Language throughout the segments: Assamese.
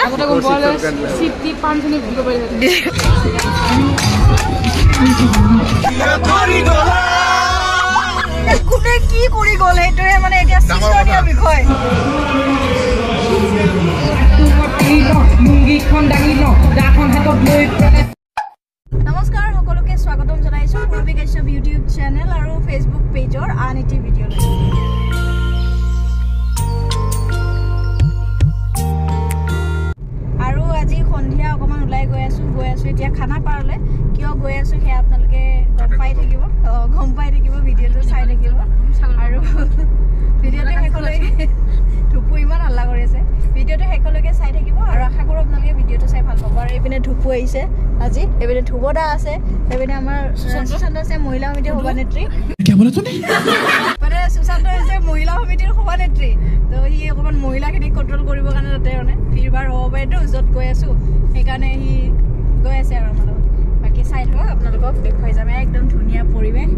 আগতে গম পালে সিটি 5 জনী ভিডিও কৰি কোনে কি কৰি গ'ল এইটোৱে মানে এতিয়া সিস্টৰীয়া বিষয় নমস্কাৰ সকলোকে স্বাগতম জনাইছো পূৰ্বী কাশ্যপ ইউটিউব চেনেল আৰু ফেচবুক পেজৰ আন এটি ভিডিঅ' লৈ আৰু আজি সন্ধিয়া অকমান ওলাই গৈ আছো এতিয়া খানা পাৰলে কিয় গৈ আছো হে আপোনালোকে গম পাই থাকিব ভিডিঅ'টো চাই থাকিব আৰু ভিডিঅ'টো শেষলৈকে ধুপু ইমান হাল্লা কৰি আছে ভিডিঅ'টো শেষলৈকে চাই থাকিব আৰু আশা কৰোঁ আপোনালোকে ভিডিঅ'টো চাই ভাল পাব আৰু এইপিনে ধুপু আহিছে আজি এইপিনে ধুবদা আছে এইপিনে আমাৰ সুশান্ত আছে মহিলা সমিতিৰ সভানেত্ৰী মানে সুশান্ত হৈছে মহিলা সমিতিৰ সভানেত্ৰী তো সি অকণমান মহিলাখিনিক কণ্ট্ৰল কৰিবৰ কাৰণে তাতে মানে ভিৰ ভাৰ হ'ব পাৰেতো য'ত গৈ আছোঁ সেইকাৰণে সি গৈ আছে আৰু আমাৰ লগত বাকী চাই থাকক আপোনালোকক দেখুৱাই যাম একদম ধুনীয়া পৰিৱেশ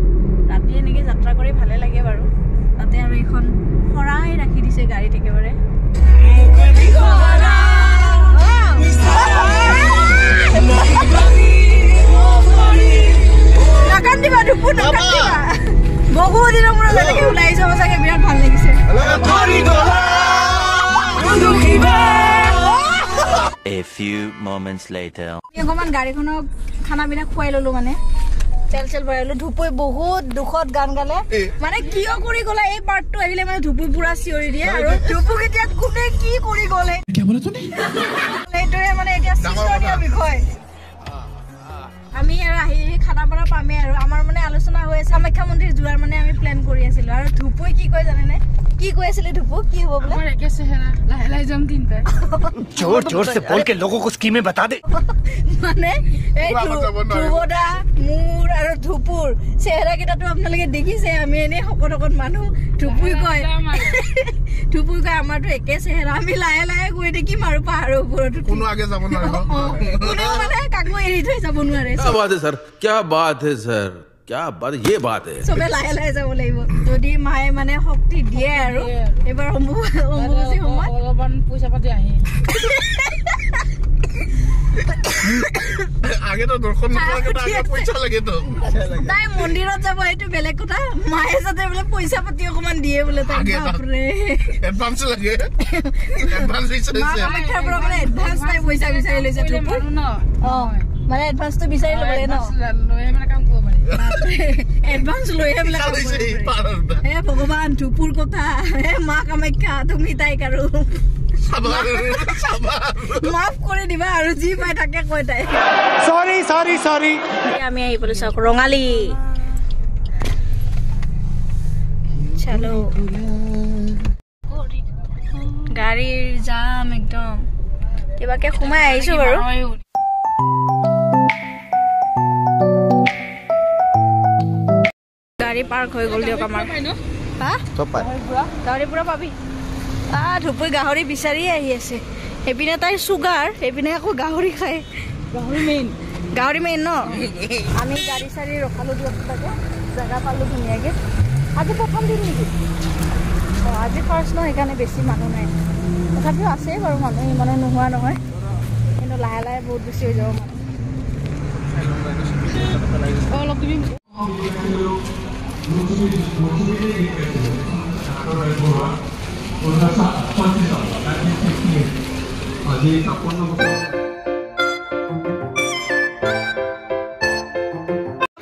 ৰাতি এনেকৈ যাত্ৰা কৰি ভালে লাগে বাৰু তাতে আৰু এইখন শৰাই ৰাখি দিছে গাড়ীত একেবাৰে নাকান্দিবা ধুপু নাকান্দিবা বহু দিনৰ মূৰত যেনেকৈ ওলাই যাব চাগে বিৰাট ভাল লাগিছে A few moments later. অকমান গাড়ীখনক খানা পিনা খুৱাই ললো মানে তেল ভৰাই ললো ধুপুই বহুত দুখত গান গালে মানে কিয় কৰি গ'লা এই পাৰ্টটো আহিলে মানে ধুপুই পুৰা চিঞৰি দিয়ে আৰু ধুপুক এতিয়া কোনে কি কৰি গ'লে সেইটোৱে মানে এতিয়া সিস্টৰীয়া বিষয় আমি আৰু আহি খানা পৰা পামে আৰু আমাৰ মানে আলোচনা হৈ আছে কামাখ্যা মন্দিৰ যোৱাৰ মানে আমি প্লেন কৰি আছিলো আৰু ধুপুই কি কয় জানেনে কি কৈ আছিলে ধুপু কি হ'ব বোলে আমাৰ একে চেহেৰা লাহে যাম তিনটা जोर से बोल के लोगों को स्कीमें बता दे মানে এই ধুবদা মোৰ আৰু ধুপুৰ চেহেৰা কেইটাটো আপোনালোকে দেখিছে আমি এনে শকত মানুহ ধুপুই কয় আমাৰতো একে চেহেৰা আমি লাহে গৈ দেখিম আৰু পাহাৰৰ ওপৰত কোনো আগে যাব নোৱাৰিব কোনেও মানে কাকো এৰি থৈ যাব নোৱাৰে क्या बात है सर क्या बात ये बात है সবে লাহে যাব লাগিব যদি মায়ে মানে শক্তি দিয়ে আৰু এবাৰ অম্বুবাচী সময় অলপমান পইচা পাতি আহি আগে তো দৰ্শন নকৰাকে আগে পইচা লাগে তো তাই মন্দিৰত যাব এইটো বেলেগ কথা মায়ে যাতে বোলে পইচা পাতি অকমান দিয়ে বোলে তাই বাপৰে এডভান্স লাগে এডভান্স বিচাৰিছে কামাখ্যাৰ পৰা মানে এডভান্স তাই পইচা বিচাৰি লৈছে মানুহ ন মানে এডভান্সটো বিচাৰি ল'বলে ন লৈ মানে কাম কৰিব পাৰি এডভান্স লৈহে বোলে হে ভগৱান ধুপুৰ কথা হে মা কামাখ্যা তুমি তাইক আৰু মাফ কৰি দিবা আৰু যি পাই তাকে কৈ তাই सॉरी আমি আহি পালো চাওক ৰঙালী চলো গাড়ীৰ জাম একদম কিবাকে সোমাই আহিছো বাৰু গাড়ী পাৰ্ক হৈ গ'ল দিয়ক আমাৰ গাড়ী পুৰা পাবি ধুপুই গাহৰি বিচাৰিয়ে আহি আছে এইপিনে তাইৰ চুগাৰ এইপিনে আকৌ গাহৰি খায় গাহৰি মেইন ন আমি গাড়ী চাৰি ৰখালো দিয়ক তাকে জেগা পালো ধুনীয়াকৈ আজি প্ৰথম দিন নেকি আজি ফাৰ্ষ্ট ন সেইকাৰণে বেছি মানুহ নাই তথাপিও আছে বাৰু মানুহ ইমানো নোহোৱা নহয় কিন্তু লাহে বহুত বেছি হৈ যাব মানুহ অলপ তুমি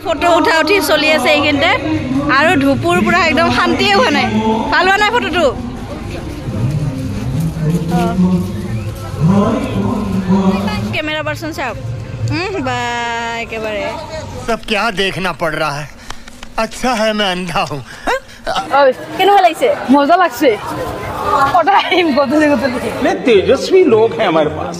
ফটো উঠি চলি আছে এইখিনিতে আৰু ধুপুৰ পুৰা একদম শান্তিয়ে হোৱা নাই ভাল হোৱা নাই ফটোটো কেমেৰা পাৰ্চন চাওক বা একেবাৰে सब क्या देखना पड़ रहा है अच्छा है मैं अंधा हूँ কেনেকুৱা লাগিছে মজা লাগছে तेजस्वी लोग हैं हमारे पास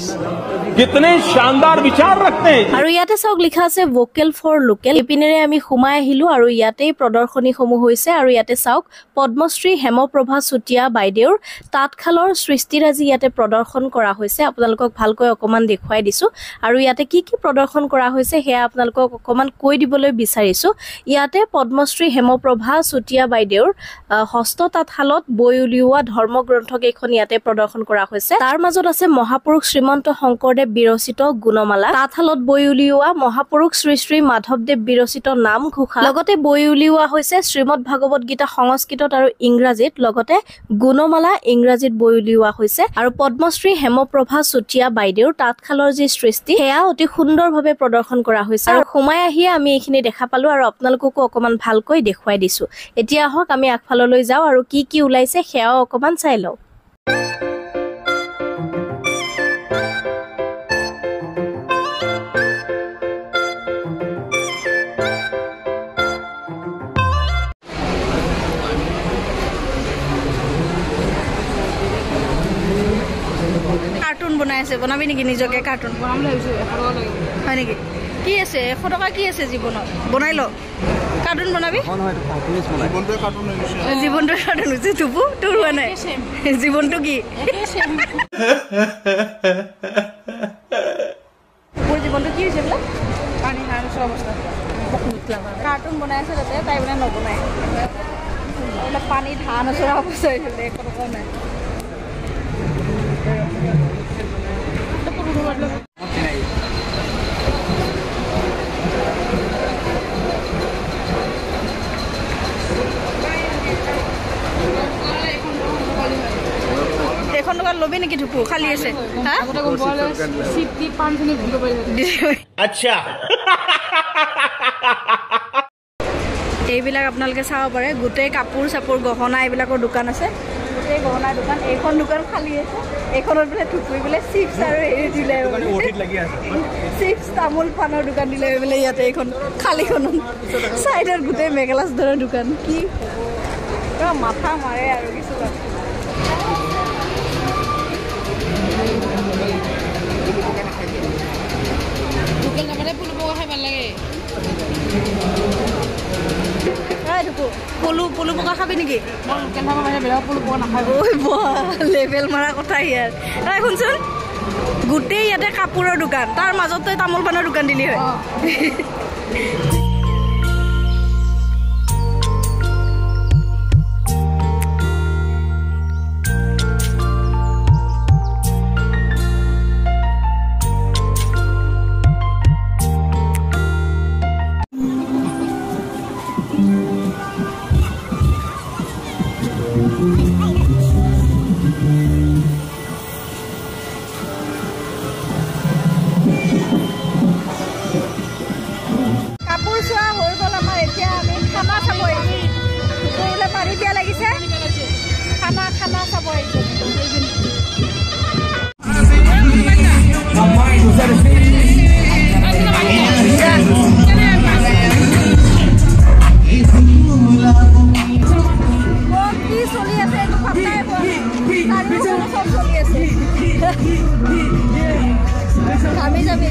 कितने शानदार विचार रखते हैं। আৰু ইয়াতে চাওক লিখা আছে ভোকেল ফৰ লোকেল। ইপিনেৰে আমি সোমাই আহিলো আৰু ইয়াতেই প্ৰদৰ্শনীসমূহ হৈছে আৰু ইয়াতে চাওক পদ্মশ্ৰী হেমপ্ৰভা চুতীয়া বাইদেউৰ তাঁতশালৰ সৃষ্টিৰাজি ইয়াতে প্ৰদৰ্শন কৰা হৈছে। আপোনালোকক ভালকৈ অকমান দেখুৱাই দিছো আৰু ইয়াতে কি কি প্ৰদৰ্শন কৰা হৈছে সেয়া আপোনালোকক অকমান কৈ দিবলৈ বিচাৰিছো। ইয়াতে পদ্মশ্ৰী হেমপ্ৰভা চুতীয়া বাইদেউৰ হস্ত তাঁতশালত বৈ উলিওৱা ধৰ্মগ্ৰন্থ কেইখন ইয়াতে প্ৰদৰ্শন কৰা হৈছে। তাৰ মাজত আছে মহাপুৰুষ শ্ৰীমন্ত শংকৰদেৱ বিৰচিত গুণমালা, তাঁতশালত বৈ উলিওৱা মহাপুৰুষ শ্ৰী শ্ৰী মাধৱদেৱ বিৰচিত নামঘোষা, লগতে বৈ উলিওৱা হৈছে শ্ৰীমদ ভাগৱত গীতা সংস্কৃতত আৰু ইংৰাজীত, লগতে গুণমালা ইংৰাজীত বৈ উলিওৱা হৈছে। আৰু পদ্মশ্ৰী হেমপ্ৰভা চুতীয়া বাইদেউৰ তাঁতশালৰ যি সৃষ্টি সেয়া অতি সুন্দৰভাৱে প্ৰদৰ্শন কৰা হৈছে। আৰু সোমাই আহিয়ে আমি এইখিনি দেখা পালো আৰু আপোনালোককো অকমান ভালকৈ দেখুৱাই দিছো। এতিয়া আহক আমি আগফাললৈ যাওঁ আৰু কি কি ওলাইছে সেয়াও অকমান চাই লওঁ। কাৰ্টুন বনাই আছে, বনাবি নেকি নিজকে কাৰ্টুন? বনাম বুলি ভাবিছোঁ 100 টকা লাগিব। হয় নেকি? কি আছে 100 টকা কি আছে জীৱনত? বনাই ল কাৰ্টুন বনাবি। জীৱনটো কাৰ্টুন হৈছে তুবু তোৰ হোৱা নাই। জীৱনটো কি মোৰ জীৱনটো কি হৈছে বোলে? পানী খাই নোচোৱা অৱস্থা কাৰ্টুন বনাই আছে তাতে, তাই মানে নবনাই বোলে পানী ধান ওচৰা অৱস্থা হৈছিলে 100 টকা নাই। এখন দোকান লবি নেকি? ধুপু খালী আছে। আগতে গম পোৱা হ'লে চিপ দি পাণখিনি দিব পাৰিলে। अच्छा এইবিলাক আপোনালোকে চাব পাৰে, গোটেই কাপোৰ চাপোৰ গহনা এইবিলাকৰ দোকান আছে, গোটেই গহনাৰ দোকান। এইখন দোকান খালী আছে, এইখনত বোলে ধুপুৰি বোলে চিপছ আৰু হেৰি দিলে, চিপছ তামোল পাণৰ দোকান দিলে বোলে ইয়াতে এইখন খালীখনত। চাইডত গোটেই মেখেলা চাদৰৰ দোকান। কি মাথা মাৰে আৰু কিছুমান। লোকেল কাপোৰে পুলু পকা খাই ভাল লাগে। পলু পকা খাবি নেকি? মই লোকেল খাব মানে বেলেগ পুলু পকা নাখায়। ঐ লেভেল মাৰা কথা ইয়াৰ। শুনচোন, গোটেই ইয়াতে কাপোৰৰ দোকান, তাৰ মাজত তই তামোল পাণৰ দোকান দিলি হয়। কাপোৰ চোৱা হৈ গ'ল আমাৰ। এতিয়া আমি খানা চাব আহিছোঁ। পানী পিয়া লাগিছে, খানা চাব আহিছোঁ। কি চলি আছে এইটো পাত্তাই পোৱা নাই। চব চলি আছে। আমি যাবি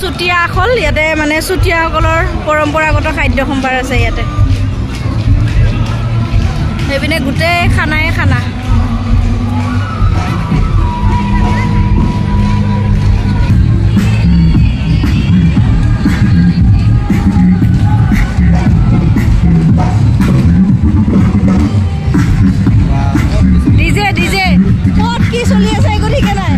চুতীয়া আখল। ইয়াতে মানে চুতীয়াসকলৰ পৰম্পৰাগত খাদ্য সম্ভাৰ আছে ইয়াতে। সেইপিনে গোটেই খানাই খানা। ডিজে ক'ত কি চলি আছে একো ঠিকে নাই।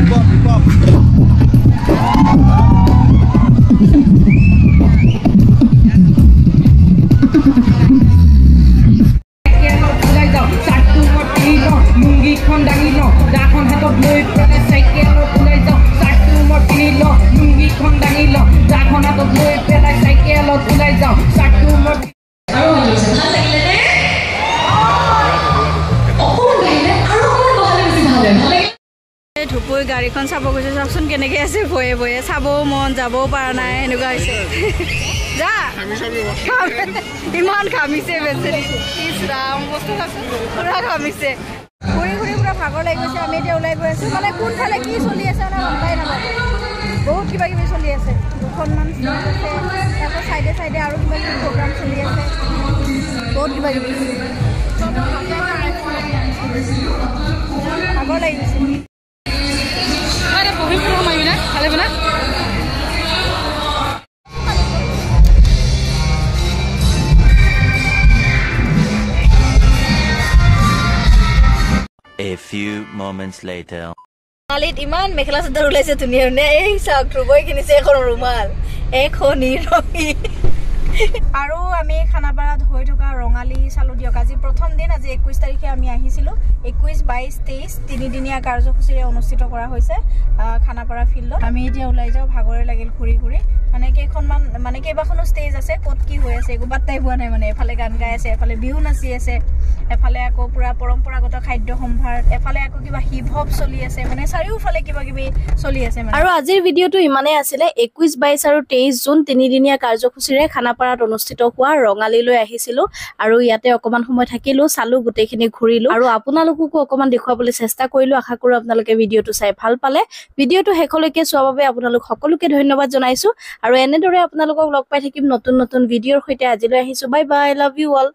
বাবুই গাড়ীখন চাব গৈছে চাওকচোন কেনেকৈ আছে ভয়ে ভয়ে চাবও মন যাবও পৰা নাই এনেকুৱা হৈছে যা ইমান ঘামিছে বেচেৰি ইছ ৰাম বস্তু পুৰা ঘামিছে ঘূৰি ঘূৰি পুৰা ভাগৰ লাগি গৈছে আমি এতিয়া ওলাই গৈ আছোঁ মানে কোনফালে কি চলি আছে মানে গমপাই নাপাব বহুত কিবা কিবি চলি আছে দুখনমান ষ্টেজ আছে আকৌ চাইডে চাইডে আৰু কিবা কিবি প্ৰগ্ৰাম চলি আছে বহুত কিবা কিবি ভাগৰ লাগি গৈছে বহি ফুৰা মাৰিবি না ভালে বনা A few moments later. মালিত ইমান মেখেলা চাদৰ ওলাইছে ধুনীয়া ধুনীয়া এই চাওক ৰুবই কিনিছে এখন ৰুমাল এখন নিৰঙি আৰু আমি খানাপাৰাত হৈ থকা ৰঙালী চালো দিয়ক আজি প্ৰথম দিন আজি 21 তাৰিখে আমি আহিছিলোঁ 21, 22, 23 তিনিদিনীয়া কাৰ্যসূচীৰে অনুষ্ঠিত কৰা হৈছে খানাপাৰা ফিল্ডত আমি এতিয়া ওলাই যাওঁ ভাগৰে লাগিল ঘূৰি ঘূৰি মানে কেইখনমান মানে কেইবাখনো ষ্টেজ আছে ক'ত কি হৈ আছে একো বাৰ্তাই পোৱা নাই মানে এফালে গান গাই আছে এফালে বিহু নাচি আছে এফালে আকৌ পুৰা পৰম্পৰাগত খাদ্য সম্ভাৰ এফালে আকৌ কিবা হিপ হপ চলি আছে মানে চাৰিওফালে কিবা কিবি চলি আছে মানে আৰু আজিৰ ভিডিঅ'টো ইমানেই আছিলে 21, 22 আৰু 23 জুন তিনিদিনীয়া কাৰ্যসূচীৰে খানাপাৰাত অনুষ্ঠিত হোৱা ৰঙালীলৈ আহিছিলোঁ আৰু ইয়াতে অকমান সময় থাকিলোঁ চালোঁ গোটেইখিনি ঘূৰিলোঁ আৰু আপোনালোককো অকমান দেখুৱাবলৈ চেষ্টা কৰিলোঁ আশা কৰোঁ আপোনালোকে ভিডিঅ'টো চাই ভাল পালে ভিডিঅ'টো শেষলৈকে চোৱাৰ বাবে আপোনালোক সকলোকে ধন্যবাদ জনাইছোঁ আৰু এনেদৰে আপোনালোকক লগ পাই থাকিম নতুন নতুন ভিডিঅ'ৰ সৈতে আজিলৈ আহিছোঁ bye bye love you all